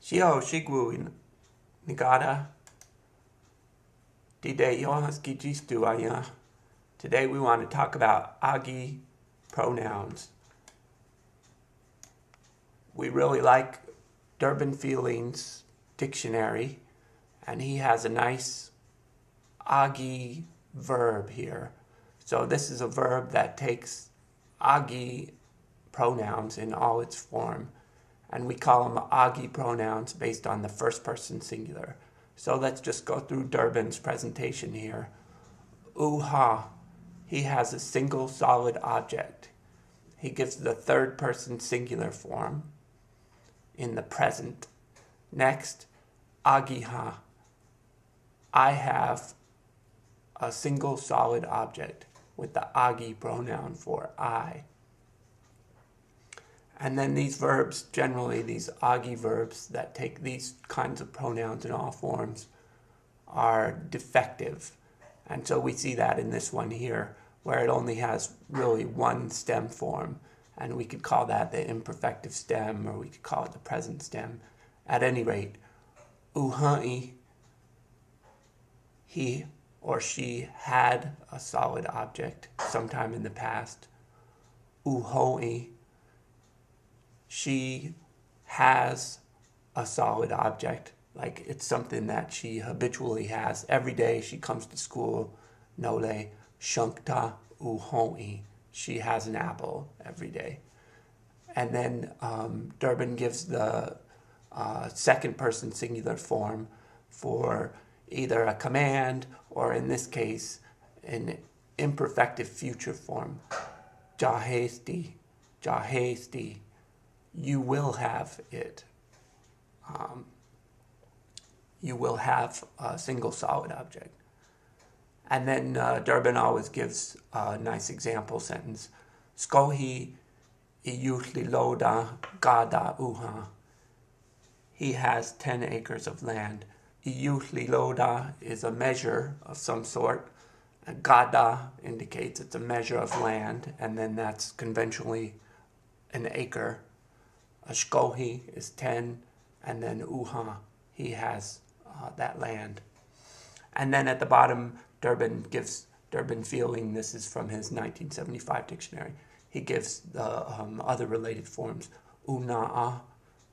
Shio Shigwu Nigata. Ganigta Tsisdu. Today we want to talk about Agiha pronouns. We really like Durban Feelings dictionary, and he has a nice Agiha verb here. So this is a verb that takes Agiha pronouns in all its form, and we call them Agiha pronouns based on the first person singular. So let's just go through Durban's presentation here. Uha, he has a single solid object. He gives the third person singular form in the present. Next, Agiha, I have a single solid object with the Agiha pronoun for I. And then these verbs, generally these Agiha verbs that take these kinds of pronouns in all forms, are defective. And so we see that in this one here, where it only has really one stem form. And we could call that the imperfective stem, or we could call it the present stem. At any rate, uhai, he or she had a solid object sometime in the past. Uhoi, she has a solid object, like it's something that she habitually has. Every day she comes to school, nole shankta uhoi, she has an apple every day. And then Durban gives the second person singular form for either a command or, in this case, an imperfective future form. Jahesti, jahesti, you will have it. You will have a single solid object. And then Durban always gives a nice example sentence. Skohi iyuhliloda gada uha. He has 10 acres of land. Iyuhliloda is a measure of some sort. Gada indicates it's a measure of land, and then that's conventionally an acre. Ashkohi is 10, and then uha, he has that land. And then at the bottom, Durban gives Durban Feeling, this is from his 1975 dictionary, he gives the other related forms. Una'a,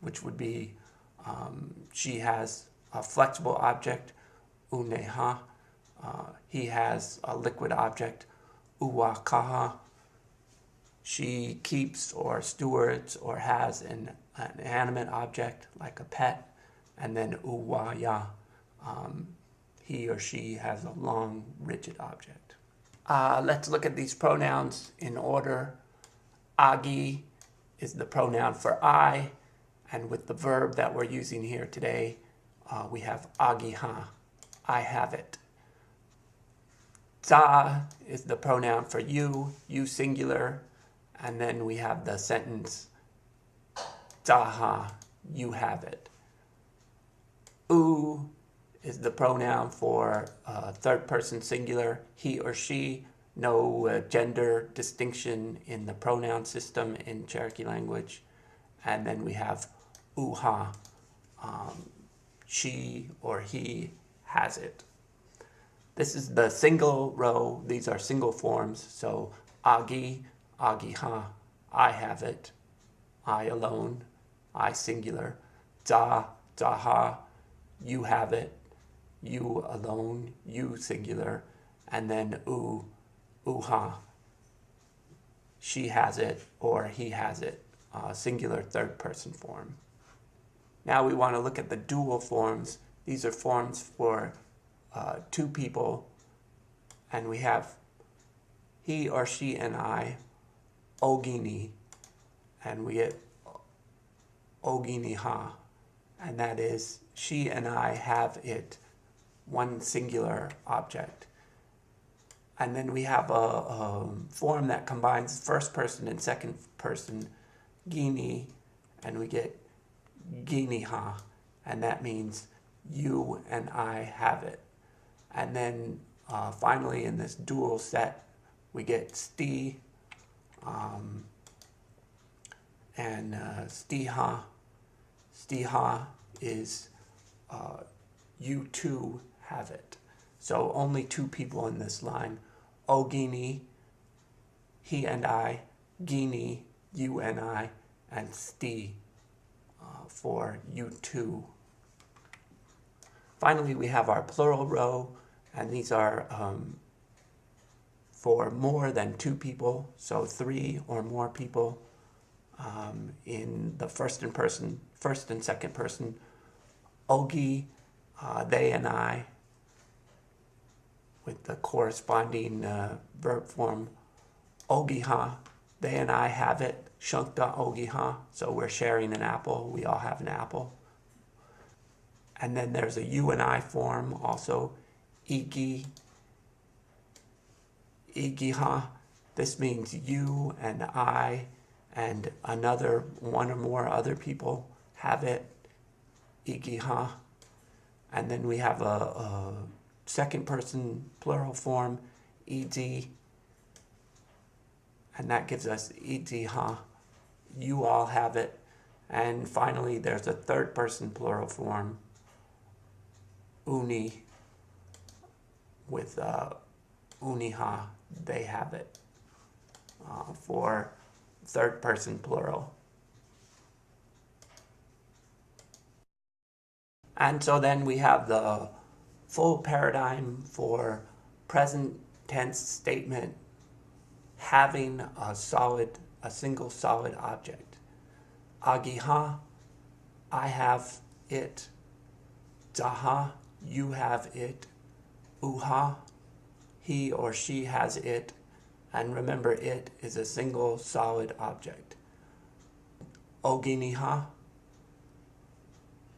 which would be she has a flexible object. Uneha, he has a liquid object. Uwakaha, she keeps or stewards or has an animate object like a pet. And then uwaya, he or she has a long, rigid object. Let's look at these pronouns in order. Agi is the pronoun for I, and with the verb that we're using here today, we have agiha, I have it. Za is the pronoun for you singular, and then we have the sentence, zaha, you have it. U is the pronoun for third person singular, he or she. No gender distinction in the pronoun system in Cherokee language. And then we have uha, she or he has it. This is the single row. These are single forms. So agi, agiha, I have it, I alone, I singular. Za, zaha, you have it, you alone, you singular. And then uha, she has it or he has it, singular third person form. Now we want to look at the dual forms. These are forms for two people, and we have he or she and I, ogini, and we get oginiha, and that is she and I have it, one singular object. And then we have a form that combines first person and second person, gini, and we get giniha, and that means you and I have it. And then finally in this dual set, we get sti and stiha. Stiha is you too have it. So only two people in this line. Ogini, he and I, Gini, you and I, and Sti for you too. Finally, we have our plural row, and these are for more than two people, so three or more people in the first and second person. Ogi, they and I, with the corresponding verb form. Agiha, they and I have it. Shankta Agiha, so we're sharing an apple. We all have an apple. And then there's a you and I form also. Igiha, this means you and I and another one or more other people have it. Agiha. And then we have a second person plural form, ed, and that gives us Agiha. You all have it. And finally, there's a third person plural form, uni, with uniha, they have it, for third person plural. And so then we have the full paradigm for present tense statement having a single solid object. Agiha, I have it. Zaha, you have it. Uha, he or she has it. And remember, it is a single solid object. Oginiha,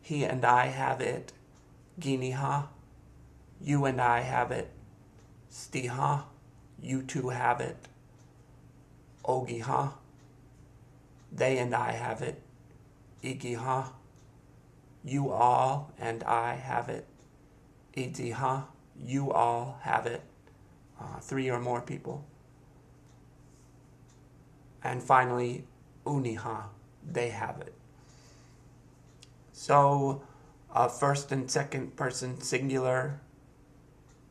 he and I have it. Giniha, you and I have it. Stiha, you two have it. Ogiha, they and I have it. Igiha, you all and I have it. Idiha, you all have it. Three or more people. And finally, uniha, they have it. So first and second person singular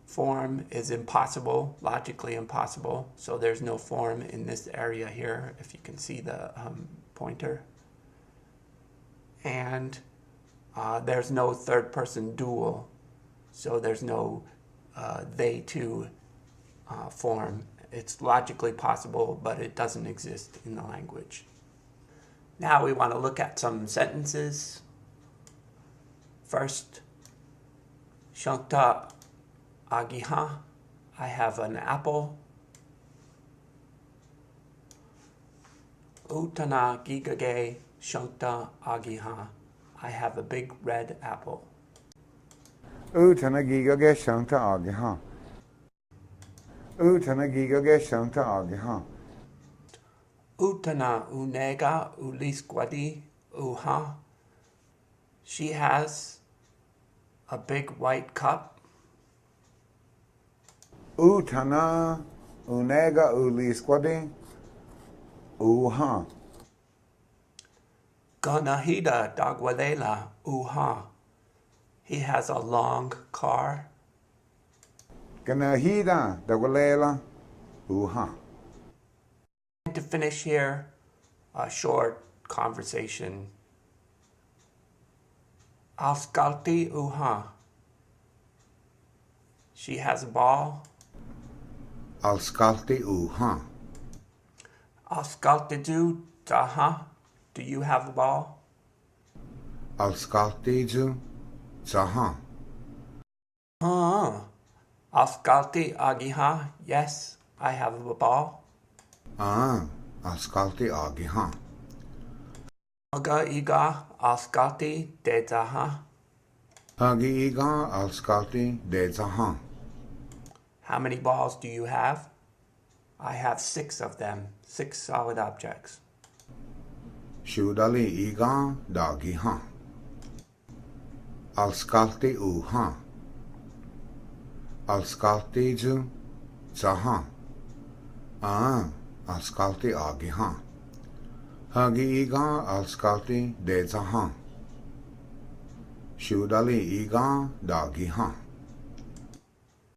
form is impossible, logically impossible. So there's no form in this area here, if you can see the pointer. And there's no third person dual. So there's no they too form. It's logically possible, but it doesn't exist in the language. Now we want to look at some sentences. First, Shankta Agiha, I have an apple. Utana Gigage Shankta Agiha, I have a big red apple. Utana Gigage Shankta Agiha. Utana Gigage Shankta Agiha. Utana Unega Ulisquadi Uha, she has a big white cup. Utana Unega Ulisquadi Uha. Ganahida Dagwalela Uha, he has a long car. Ganahida Dagwalela Uha. And to finish here, a short conversation. Alskalti Uha, she has a ball. Alskalti Uha. Alskaltiju Zaha, do you have a ball? Alskaltiju Zaha. Alskalti Agiha, yes, I have a ball. Alskalti Agiha. Agiha Alskalti de Zaha. Agiha Alskalti de Zaha. How many balls do you have? I have 6 of them, 6 solid objects. Shudali Iga Dagiha. Alskalti Uha. Alskaltiju Zaha. Alskalti Agiha. Hagiiga Alskalti de Zaha. Shudali iga da Agiha.